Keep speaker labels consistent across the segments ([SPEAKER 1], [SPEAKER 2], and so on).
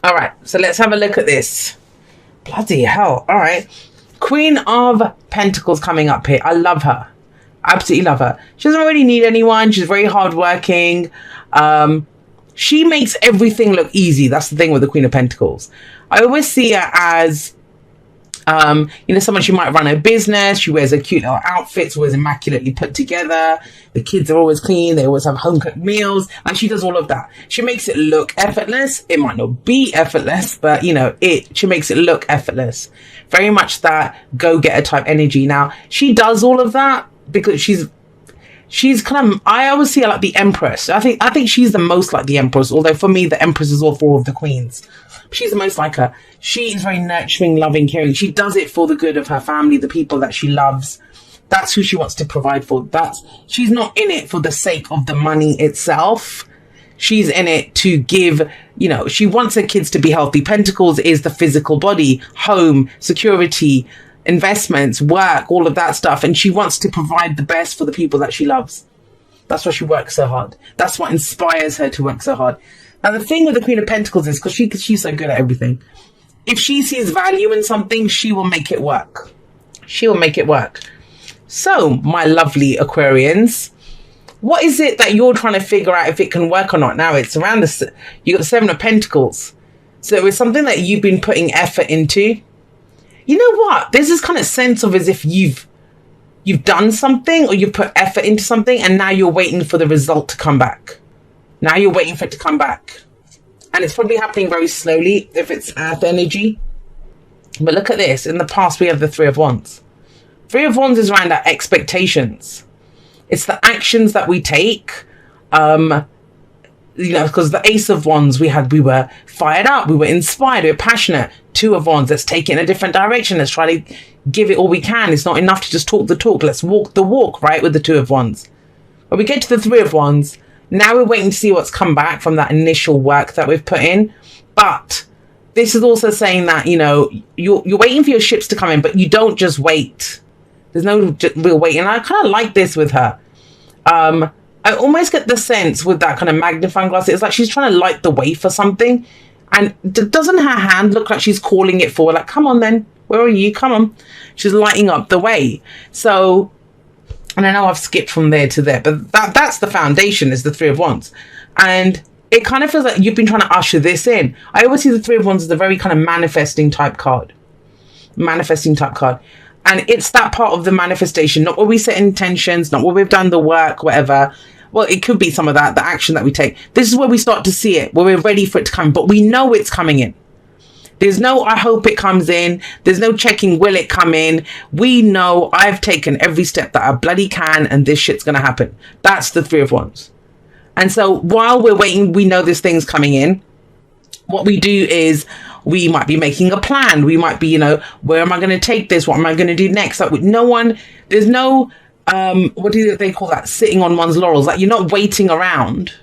[SPEAKER 1] All right, so let's have a look at this. Bloody hell. All right. Queen of Pentacles coming up here. I love her. Absolutely love her. She doesn't really need anyone. She's very hardworking. She makes everything look easy. That's the thing with the Queen of Pentacles. I always see her as, someone, she might run a business. She wears a cute little outfits, always immaculately put together. The kids are always clean. They always have home cooked meals. And she does all of that. She makes it look effortless. It might not be effortless, but she makes it look effortless. Very much that go-getter type energy. Now, she does all of that because she's kind of, I always see her like the Empress. I think she's the most like the Empress, although for me the Empress is all four of the queens. She's the most like her. She is very nurturing, loving, caring. She does it for the good of her family, the people that she loves. That's who she wants to provide for. She's not in it for the sake of the money itself. She's in it to give, she wants her kids to be healthy. Pentacles is the physical body, home, security, investments, work, all of that stuff. And she wants to provide the best for the people that she loves. That's why she works so hard. That's what inspires her to work so hard. Now, the thing with the Queen of Pentacles is because she's so good at everything. If she sees value in something, she will make it work. She will make it work. So, my lovely Aquarians, what is it that you're trying to figure out if it can work or not? Now, it's around you got the Seven of Pentacles. So, it's something that you've been putting effort into. You know what? There's this kind of sense of as if you've done something or you put effort into something and now you're waiting for the result to come back. Now you're waiting for it to come back. And it's probably happening very slowly if it's earth energy. But look at this. In the past, we have the Three of Wands. Three of Wands is around our expectations. It's the actions that we take. Because the Ace of Wands, we were fired up. We were inspired. We were passionate. Two of Wands, let's take it in a different direction. Let's try to give it all we can. It's not enough to just talk the talk. Let's walk the walk, right, with the Two of Wands. When we get to the Three of Wands, now we're waiting to see what's come back from that initial work that we've put in. But this is also saying that, you're waiting for your ships to come in, but you don't just wait. There's no real waiting. And I kind of like this with her. I almost get the sense with that kind of magnifying glass, it's like she's trying to light the way for something. And doesn't her hand look like she's calling it forward? Like, come on then, where are you? Come on. She's lighting up the way. So, and I know I've skipped from there to there, but that's the foundation, is the Three of Wands. And it kind of feels like you've been trying to usher this in. I always see the Three of Wands as a very kind of manifesting type card. Manifesting type card. And it's that part of the manifestation, not where we set intentions, not where we've done the work, whatever. Well, it could be some of that, the action that we take. This is where we start to see it, where we're ready for it to come, but we know it's coming in. There's no, I hope it comes in. There's no checking, will it come in? We know I've taken every step that I bloody can and this shit's going to happen. That's the Three of Wands. And so while we're waiting, we know this thing's coming in. What we do is we might be making a plan. We might be, where am I going to take this? What am I going to do next? Like, there's no, what do they call that? Sitting on one's laurels. Like, you're not waiting around.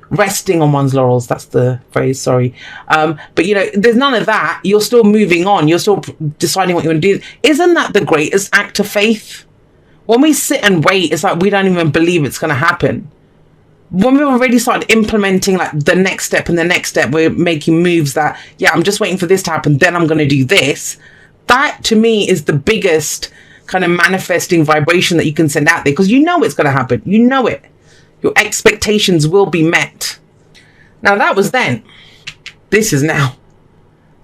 [SPEAKER 1] Resting on one's laurels, that's the phrase, sorry. But there's none of that. You're still moving on. You're still deciding what you want to do. Isn't that the greatest act of faith? When we sit and wait, it's like we don't even believe it's going to happen. When we've already started implementing like the next step and the next step, we're making moves that, I'm just waiting for this to happen, then I'm going to do this. That to me is the biggest kind of manifesting vibration that you can send out there, because it's going to happen. You know it. Your expectations will be met. Now, that was then. This is now.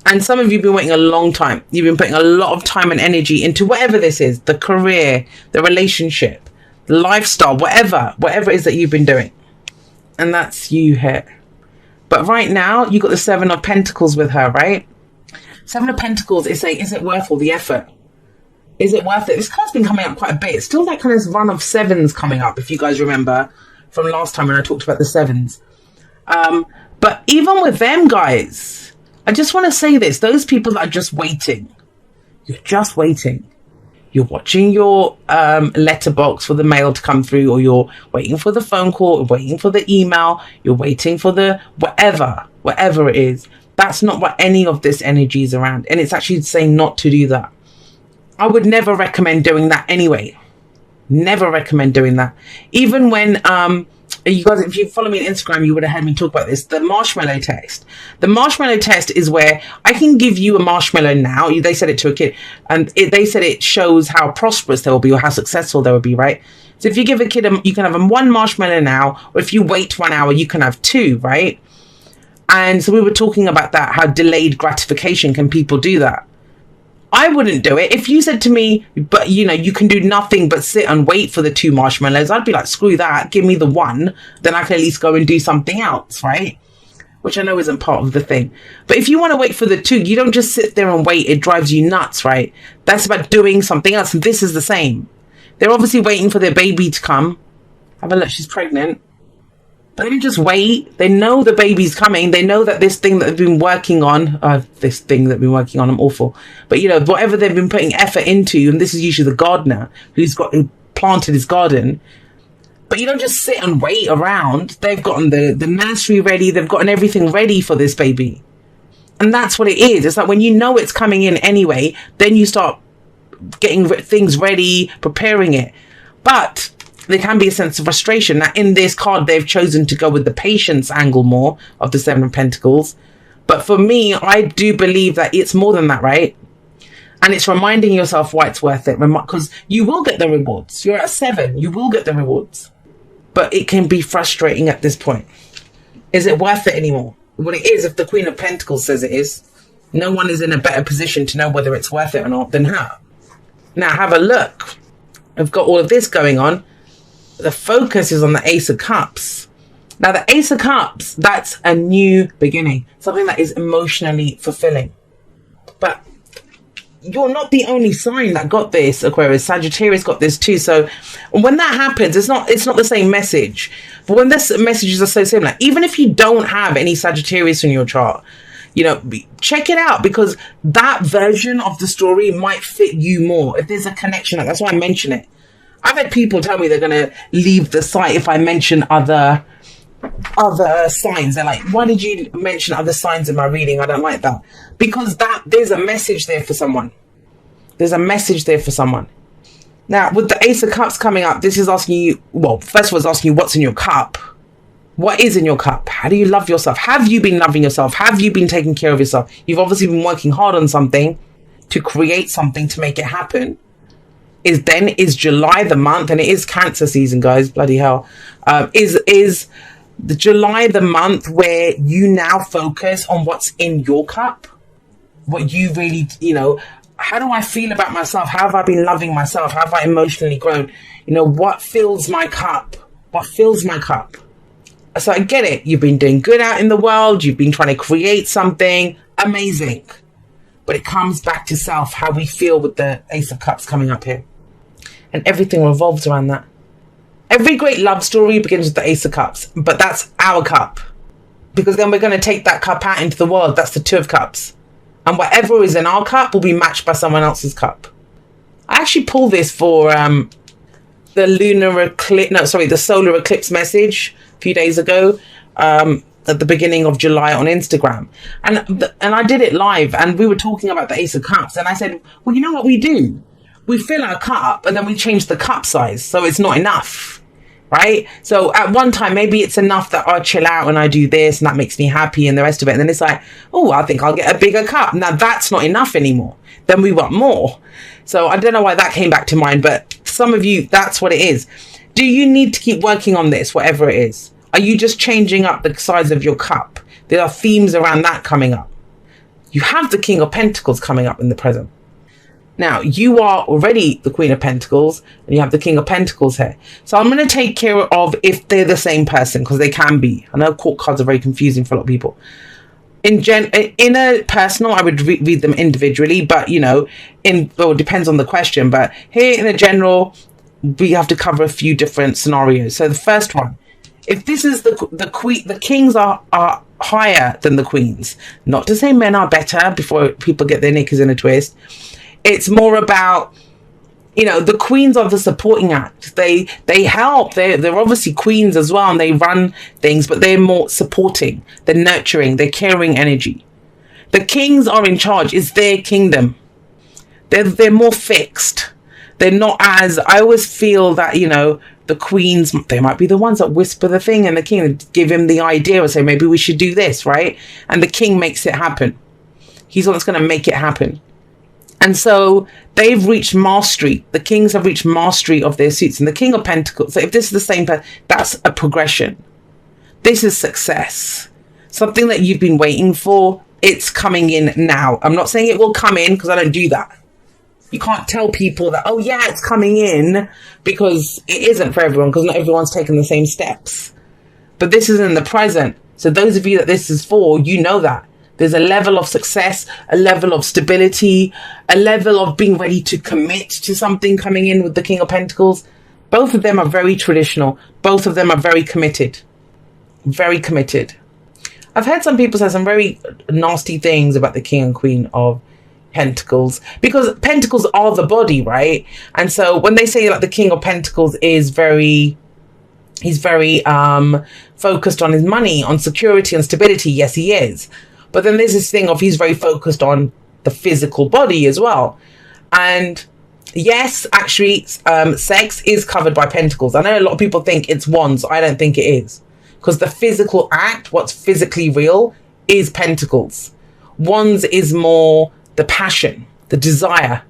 [SPEAKER 1] And some of you have been waiting a long time. You've been putting a lot of time and energy into whatever this is. The career, the relationship, the lifestyle, whatever it is that you've been doing. And that's you here. But right now, you've got the Seven of Pentacles with her, right? Seven of Pentacles is saying, is it worth all the effort? Is it worth it? This card's been coming up quite a bit. It's still that kind of run of sevens coming up, if you guys remember from last time when I talked about the sevens. But even with them, guys, I just want to say this. Those people that are just waiting, you're just waiting. You're watching your letterbox for the mail to come through, or you're waiting for the phone call, or waiting for the email, you're waiting for the whatever it is. That's not what any of this energy is around. And it's actually saying not to do that. I would never recommend doing that anyway. Never recommend doing that. Even when you guys, if you follow me on Instagram, you would have heard me talk about this. The marshmallow test. The marshmallow test is where I can give you a marshmallow now. They said it to a kid, and they said it shows how prosperous they will be or how successful they will be, right? So if you give a kid, you can have them one marshmallow now, or if you wait 1 hour, you can have two, right? And so we were talking about that, how delayed gratification can people do that. I wouldn't do it. If you said to me, but you can do nothing but sit and wait for the two marshmallows, I'd be like, screw that, give me the one, then I can at least go and do something else, right? Which I know isn't part of the thing. But if you want to wait for the two, you don't just sit there and wait. It drives you nuts, right? That's about doing something else. And this is the same. They're obviously waiting for their baby to come. Have a look, she's pregnant. But they didn't just wait. They know the baby's coming. They know that this thing that they've been working on, I'm awful. But whatever they've been putting effort into, and this is usually the gardener who planted his garden. But you don't just sit and wait around. They've gotten the nursery ready. They've gotten everything ready for this baby. And that's what it is. It's like when you know it's coming in anyway, then you start getting things ready, preparing it. But there can be a sense of frustration. Now, in this card, they've chosen to go with the patience angle more of the Seven of Pentacles. But for me, I do believe that it's more than that, right? And it's reminding yourself why it's worth it. Because you will get the rewards. You're at 7. You will get the rewards. But it can be frustrating at this point. Is it worth it anymore? Well, it is if the Queen of Pentacles says it is. No one is in a better position to know whether it's worth it or not than her. Now, have a look. I've got all of this going on. The focus is on the Ace of Cups. Now, the Ace of Cups, that's a new beginning. Something that is emotionally fulfilling. But you're not the only sign that got this, Aquarius. Sagittarius got this too. So when that happens, it's not the same message. But when the messages are so similar, even if you don't have any Sagittarius in your chart, check it out, because that version of the story might fit you more. If there's a connection, that's why I mention it. I've had people tell me they're going to leave the site if I mention other signs. They're like, why did you mention other signs in my reading? I don't like that. Because there's a message there for someone. There's a message there for someone. Now, with the Ace of Cups coming up, this is asking you, well, first of all, it's asking you what's in your cup. What is in your cup? How do you love yourself? Have you been loving yourself? Have you been taking care of yourself? You've obviously been working hard on something to create something to make it happen. Is July the month, and it is Cancer season, guys, bloody hell. Is the July the month where you now focus on what's in your cup? What you really, how do I feel about myself? How have I been loving myself? How have I emotionally grown? What fills my cup? What fills my cup? So I get it. You've been doing good out in the world. You've been trying to create something amazing. But it comes back to self, how we feel with the Ace of Cups coming up here. And everything revolves around that. Every great love story begins with the Ace of Cups. But that's our cup. Because then we're going to take that cup out into the world. That's the Two of Cups. And whatever is in our cup will be matched by someone else's cup. I actually pulled this for the the solar eclipse message a few days ago. At the beginning of July on Instagram, and I did it live, and we were talking about the Ace of Cups, and I said, well, you know what we do? We fill our cup, and then we change the cup size, so it's not enough, right? So at one time, maybe it's enough that I chill out and I do this, and that makes me happy, and the rest of it, and then it's like, oh, I think I'll get a bigger cup. Now that's not enough anymore. Then we want more. So I don't know why that came back to mind, but some of you, that's what it is. Do you need to keep working on this, whatever it is? Are you just changing up the size of your cup? There are themes around that coming up. You have the King of Pentacles coming up in the present. Now, you are already the Queen of Pentacles, and you have the King of Pentacles here. So I'm going to take care of if they're the same person, because they can be. I know court cards are very confusing for a lot of people. In a personal, I would read them individually, but, it depends on the question. But here in a general, we have to cover a few different scenarios. So the first one, if this is the queen, the kings are higher than the queens. Not to say men are better before people get their knickers in a twist. It's more about, the queens are the supporting act. They help. They're obviously queens as well, and they run things, but they're more supporting. They're nurturing. They're caring energy. The kings are in charge. It's their kingdom. They're more fixed. They're not as, I always feel that, you know, the queens, they might be the ones that whisper the thing, and the king give him the idea or say, maybe we should do this, right? And the king makes it happen. He's the one that's going to make it happen. And so they've reached mastery. The kings have reached mastery of their suits. And the King of Pentacles, so if this is the same person, that's a progression. This is success. Something that you've been waiting for, it's coming in now. I'm not saying it will come in, because I don't do that. You can't tell people that, oh yeah, it's coming in, because it isn't for everyone, because not everyone's taken the same steps. But this is in the present. So those of you that this is for, you know that. There's a level of success, a level of stability, a level of being ready to commit to something coming in with the King of Pentacles. Both of them are very traditional. Both of them are very committed. Very committed. I've heard some people say some very nasty things about the King and Queen of Pentacles, because Pentacles are the body, right? And so when they say like the King of Pentacles is he's very focused on his money, on security and stability. Yes, he is. But then there's this thing of he's very focused on the physical body as well. And yes, actually, sex is covered by Pentacles. I know a lot of people think it's Wands. I don't think it is. Because the physical act, what's physically real, is Pentacles. Wands is more the passion, the desire.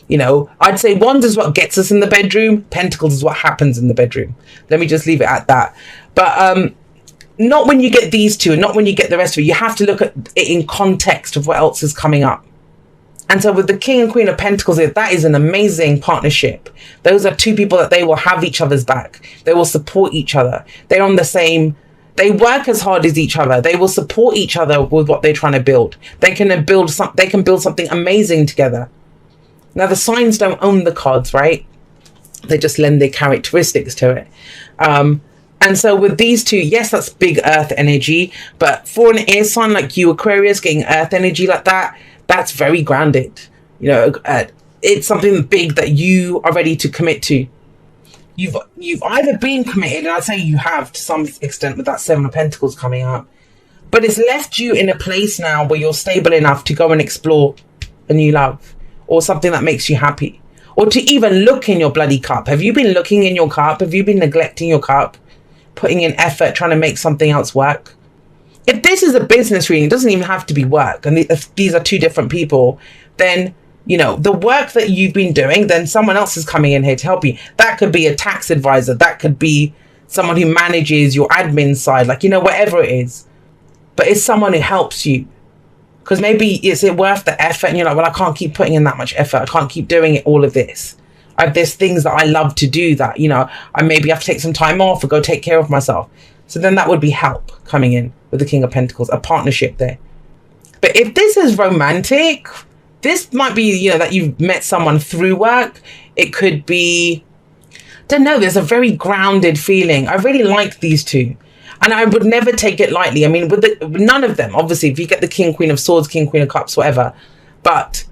[SPEAKER 1] You know, I'd say Wands is what gets us in the bedroom. Pentacles is what happens in the bedroom. Let me just leave it at that. But not when you get these two, and not when you get the rest of it. You have to look at it in context of what else is coming up. And so with the King and Queen of Pentacles, that is an amazing partnership. Those are two people that they will have each other's back. They will support each other. They're on the same, they work as hard as each other. They will support each other with what they're trying to build. They can build something amazing together. Now the signs don't own the cards, right? They just lend their characteristics to it. And so with these two, yes, that's big earth energy. But for an air sign like you, Aquarius, getting earth energy like that, that's very grounded. You know, it's something big that you are ready to commit to. You've either been committed, and I'd say you have to some extent with that Seven of Pentacles coming up. But it's left you in a place now where you're stable enough to go and explore a new love or something that makes you happy. Or to even look in your bloody cup. Have you been looking in your cup? Have you been neglecting your cup? Putting in effort, trying to make something else work? If this is a business reading, it doesn't even have to be work, and if these are two different people, then, you know, the work that you've been doing, then someone else is coming in here to help you. That could be a tax advisor. That could be someone who manages your admin side, like, you know, whatever it is. But it's someone who helps you. Because maybe is it worth the effort? And you're like, well, I can't keep putting in that much effort. I can't keep doing it, all of this. There's things that I love to do that, you know, I maybe have to take some time off or go take care of myself. So then that would be help coming in with the King of Pentacles, a partnership there. But if this is romantic, this might be, you know, that you've met someone through work. It could be, don't know, there's a very grounded feeling. I really like these two. And I would never take it lightly. I mean, with none of them, obviously, if you get the King, Queen of Swords, King, Queen of Cups, whatever. But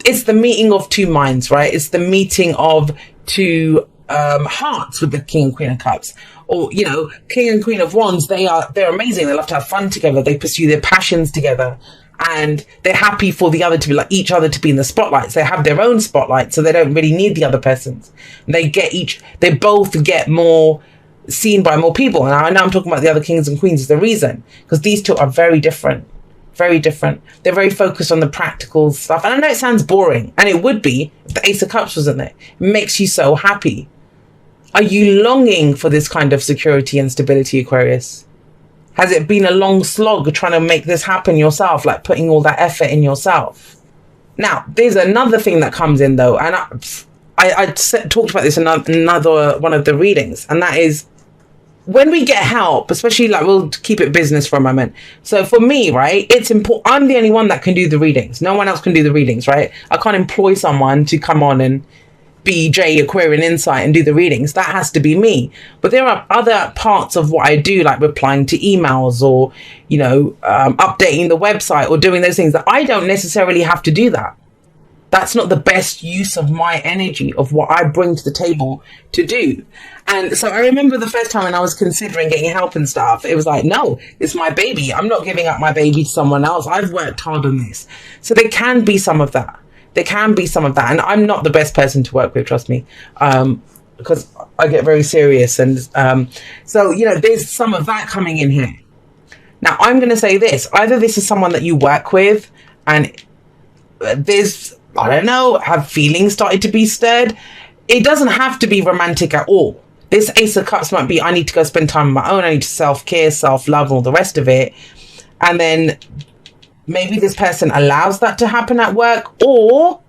[SPEAKER 1] it's the meeting of two minds, right? It's the meeting of two hearts with the King and Queen of Cups. Or, you know, King and Queen of Wands, they're amazing. They love to have fun together. They pursue their passions together. And they're happy for the other to be like each other to be in the spotlights. They have their own spotlight, so they don't really need the other person's. They both get more seen by more people. And I know I'm talking about the other kings and queens is the reason, because these two are very different. Very different. They're very focused on the practical stuff. And I know it sounds boring, and it would be if the Ace of Cups wasn't there. It makes you so happy. Are you longing for this kind of security and stability, Aquarius? Has it been a long slog trying to make this happen yourself, like putting all that effort in yourself? Now, there's another thing that comes in though, and I talked about this in another one of the readings, and that is when we get help, especially like, we'll keep it business for a moment. So for me, right, it's important. I'm the only one that can do the readings. No one else can do the readings, right? I can't employ someone to come on and be J Aquarian Insight and do the readings. That has to be me. But there are other parts of what I do, like replying to emails or, you know, updating the website or doing those things that I don't necessarily have to do that. That's not the best use of my energy, of what I bring to the table to do. And so I remember the first time when I was considering getting help and stuff, it was like, no, it's my baby. I'm not giving up my baby to someone else. I've worked hard on this. So there can be some of that. there can be some of that. And I'm not the best person to work with, trust me, because I get very serious. And so, you know, there's some of that coming in here. Now, I'm going to say this. Either this is someone that you work with and there's, I don't know, have feelings started to be stirred. It doesn't have to be romantic at all. This Ace of Cups might be, I need to go spend time on my own. I need to self-care, self-love, all the rest of it. And then maybe this person allows that to happen at work, or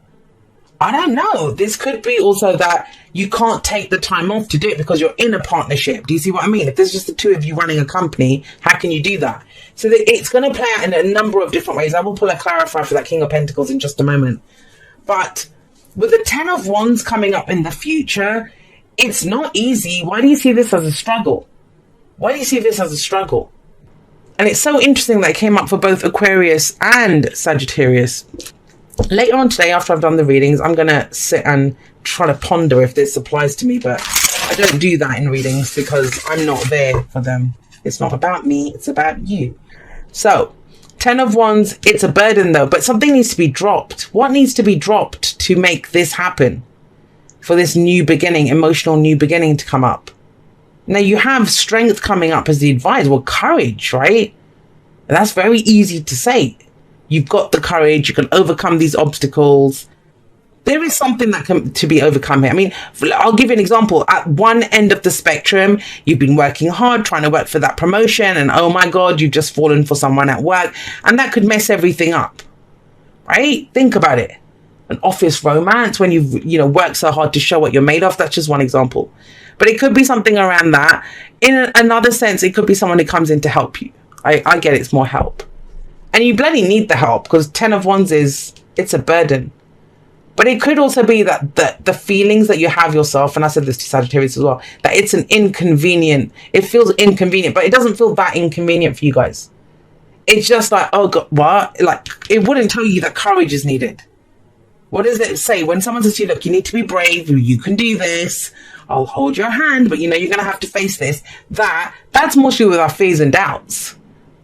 [SPEAKER 1] I don't know. This could be also that you can't take the time off to do it because you're in a partnership. Do you see what I mean? If there's just the two of you running a company, how can you do that? So it's going to play out in a number of different ways. I will pull a clarifier for that King of Pentacles in just a moment. But with the 10 of Wands coming up in the future, it's not easy. Why do you see this as a struggle? Why do you see this as a struggle? And it's so interesting that it came up for both Aquarius and Sagittarius. Later on today, after I've done the readings, I'm going to sit and try to ponder if this applies to me. But I don't do that in readings because I'm not there for them. It's not about me. It's about you. So, 10 of Wands, it's a burden though. But something needs to be dropped. What needs to be dropped to make this happen? For this new beginning, emotional new beginning to come up. Now, you have strength coming up as the advisor. Well, courage, right? And that's very easy to say. You've got the courage. You can overcome these obstacles. There is something that can to be overcome here. I mean, I'll give you an example. At one end of the spectrum, you've been working hard, trying to work for that promotion. And oh my God, you've just fallen for someone at work. And that could mess everything up, right? Think about it. An office romance when you've, you know, worked so hard to show what you're made of. That's just one example. But it could be something around that. In another sense, it could be someone who comes in to help you. I get it's more help. And you bloody need the help because 10 of Wands it's a burden. But it could also be that the feelings that you have yourself, and I said this to Sagittarius as well, that it's it feels inconvenient, but it doesn't feel that inconvenient for you guys. It's just like, oh God, what? Like, it wouldn't tell you that courage is needed. What does it say? When someone says to you, look, you need to be brave, you can do this, I'll hold your hand, but you know, you're going to have to face this. That's mostly with our fears and doubts.